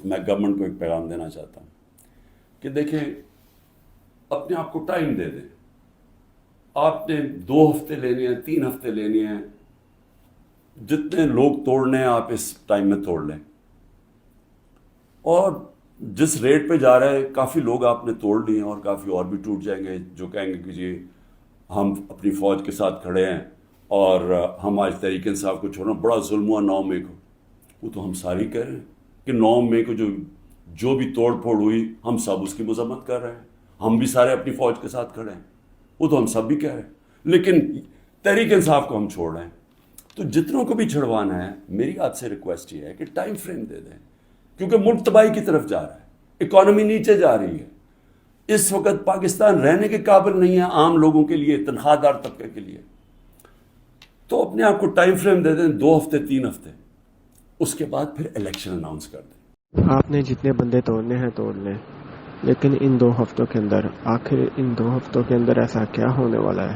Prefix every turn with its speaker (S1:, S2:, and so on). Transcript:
S1: میں گورنمنٹ کو ایک پیغام دینا چاہتا ہوں کہ دیکھیں اپنے آپ کو ٹائم دے دیں. آپ نے 2 ہفتے لینے ہیں, 3 ہفتے لینے ہیں, جتنے لوگ توڑنے ہیں آپ اس ٹائم میں توڑ لیں. اور جس ریٹ پہ جا رہے ہیں کافی لوگ آپ نے توڑ لیے ہیں اور کافی اور بھی ٹوٹ جائیں گے جو کہیں گے کہ جی ہم اپنی فوج کے ساتھ کھڑے ہیں اور ہم آج تحریک انصاف کو چھوڑنا, بڑا ظلم ہوا 9 مئی کو. وہ تو ہم سارے کہہ رہے ہیں کہ 9 مئی کو جو بھی توڑ پھوڑ ہوئی ہم سب اس کی مذمت کر رہے ہیں, ہم بھی سارے اپنی فوج کے ساتھ کھڑے ہیں, وہ تو ہم سب بھی کہہ رہے ہیں, لیکن تحریک انصاف کو ہم چھوڑ رہے ہیں. تو جتنوں کو بھی چھڑوانا ہے میری آپ سے ریکویسٹ یہ ہے کہ ٹائم فریم دے دیں, کیونکہ ملک تباہی کی طرف جا رہا ہے, اکانومی نیچے جا رہی ہے. اس وقت پاکستان رہنے کے قابل نہیں ہے عام لوگوں کے لیے, تنخواہ دار طبقے کے لیے. تو اپنے آپ کو ٹائم فریم دے دیں 2 ہفتے 3 ہفتے, اس کے بعد پھر الیکشن اناؤنس کر دیں.
S2: آپ نے جتنے بندے توڑنے ہیں توڑ لیں, لیکن ان 2 ہفتوں کے اندر, آخر ان 2 ہفتوں کے اندر ایسا کیا ہونے والا ہے